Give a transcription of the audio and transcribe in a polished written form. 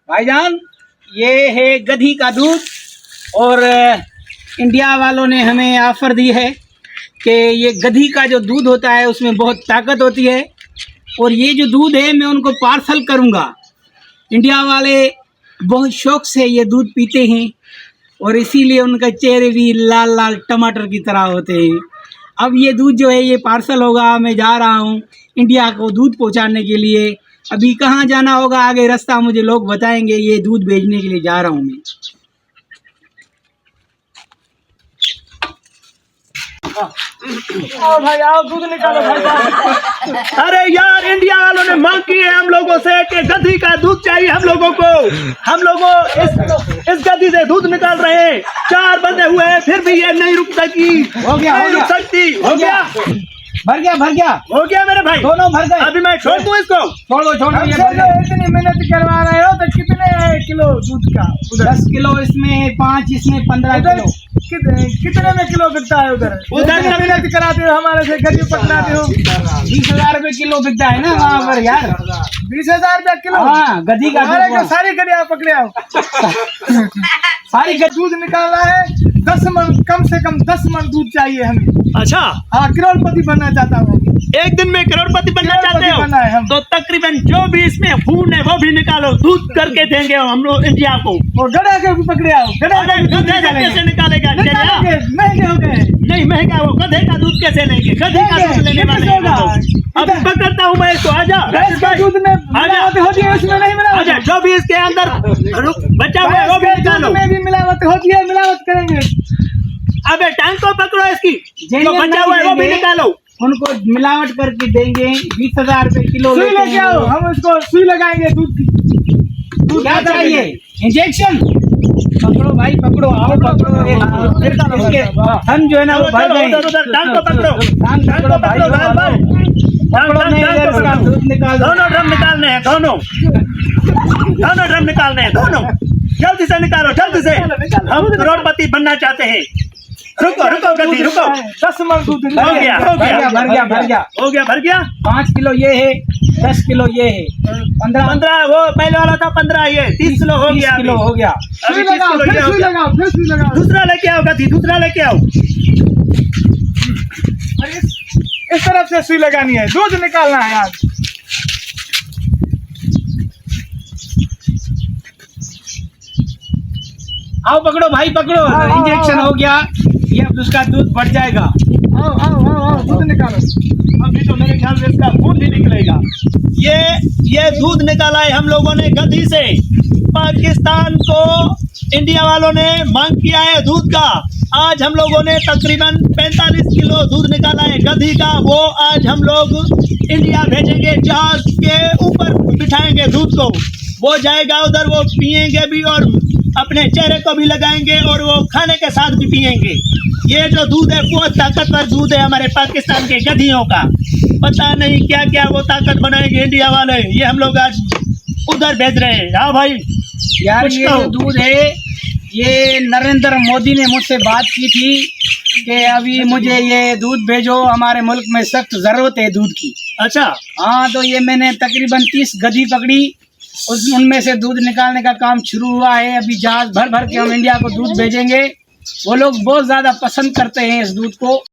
भाईजान, ये है गधी का दूध और इंडिया वालों ने हमें ऑफ़र दी है कि ये गधी का जो दूध होता है उसमें बहुत ताकत होती है और ये जो दूध है मैं उनको पार्सल करूँगा। इंडिया वाले बहुत शौक़ से ये दूध पीते हैं और इसीलिए उनका चेहरे भी लाल लाल टमाटर की तरह होते हैं। अब ये दूध जो है ये पार्सल होगा, मैं जा रहा हूँ इंडिया को दूध पहुँचाने के लिए। अभी कहाँ जाना होगा आगे रास्ता मुझे लोग बताएंगे, ये दूध भेजने के लिए जा रहा हूँ मैं। आओ भाई आओ, दूध निकालो भाई। अरे यार, इंडिया वालों ने मांग की है हम लोगों से कि गधी का दूध चाहिए हम लोगों को। हम लोगों इस गधी से दूध निकाल रहे हैं। 4 बंदे हुए हैं फिर भी ये नहीं रुक सकी। हो गया, नहीं रुक सकती। हो गया भर गया मेरे भाई, दोनों भर गए। अभी मैं छोड़ दूं इसको? छोड़ दो ये भर जो इतनी मेहनत करवा रहे हो तो कितने किलो दूध का उधर? 10 किलो इसमें, 5 इसमें, 15 किलो। कितने में किलो बिकता है उधर? उधर मेहनत कराते हो, हमारे से गरीब पकड़ाते हो। 20,000 रुपए किलो बिकता है ना वहाँ पर यार। 20,000 रुपया किलो? हाँ, गधी का दूध। सारी गड़िया पकड़े आओ। सारी दूध निकालना है 10 मन, कम से कम 10 मन दूध चाहिए हमें। अच्छा, हाँ, करोड़पति बनना चाहता हूँ। एक दिन में करोड़पति बनना चाहते बनना है हम। हो तो तकरीबन जो भी इसमें खून है वो भी निकालो, दूध करके देंगे हम लोग इंडिया को। वो गधा के भी पकड़े आओ। गधे कैसे निकालेगा? महंगे हो गए। नहीं महंगा, वो गधे का दूध कैसे लेंगे? गधे का दूध लेने वाले हैं हम लोग। अब पकड़ता हूँ मैं इसको, आजा। भैंस का दूध में मिलावट होती है, उसमें नहीं मिलावट। आजा, जो भी इसके अंदर बचा हुआ है वो भी निकालो। में भी मिलावट होती है, मिलावट करेंगे। अबे टांग को पकड़ो, इसकी जो जेल में बचा हुआ है वो भी देंगे। निकालो। उनको मिलावट करके देंगे। 20,000 रुपए किलो सुई लेते लेके हैं आओ, वो। हम उसको सुई लगाएंगे दूध की। क्या चाहिए? इंजेक्शन? पकड़ो भाई, पकड़ो, आओ पकड़ो। इसके थन जो है ना वो भर गए। उधर टांग को पकड़ो, टांग पकड़ो भाई, पकड़ो नहीं इधर इसका दूध निकाल दो। दोनों ड्रम निकालने हैं, दोनों ड्रम निकालने हैं, दोनों जल्दी से निकालो, जल्दी से। हम करोड़पति बनना चाहते हैं। रुको गधी, रुको। 10 मन दूध हो गया। भर गया। 5 किलो ये है, 10 किलो ये है, 15 वो पहले वाला था 15, ये 30 किलो हो गया। 30 किलो हो गया। अभी सुई 30 लगाओ, किलो फिर ये हो सुई गया। लगाओ, फिर सुई लगाओ। दूसरा लेके आओ गधी, दूसरा लेके आओ। इस तरफ से सुई लगानी है, दूध निकालना है आज। आओ पकड़ो भाई, पकड़ो। इंजेक्शन हो गया ये, अब उसका दूध बढ़ जाएगा। आओ, दूध निकालो। अभी तो मेरे ख्याल से इसका खून भी निकलेगा। ये दूध निकाला है हम लोगों ने गधी से। पाकिस्तान को इंडिया वालों ने मांग किया है दूध का। आज हम लोगों ने तकरीबन 45 किलो दूध निकाला है गधी का। वो आज हम लोग इंडिया भेजेंगे, जहाज के ऊपर बिठाएंगे दूध को। वो जाएगा उधर, वो पिएंगे भी और अपने चेहरे को भी लगाएंगे और वो खाने के साथ भी पिएंगे। ये जो दूध है वो ताकतवर दूध है हमारे पाकिस्तान के गधियों का। पता नहीं क्या क्या वो ताकत बनाएंगे इंडिया वाले। ये हम लोग आज उधर भेज रहे हैं। हाँ भाई यार, ये जो दूध है ये नरेंद्र मोदी ने मुझसे बात की थी कि अभी मुझे ये दूध भेजो, हमारे मुल्क में सख्त जरूरत है दूध की। अच्छा, हाँ, तो ये मैंने तकरीबन 30 गधी पकड़ी, उनमें से दूध निकालने का काम शुरू हुआ है। अभी जहाज भर भर के हम इंडिया को दूध भेजेंगे। वो लोग बहुत ज़्यादा पसंद करते हैं इस दूध को।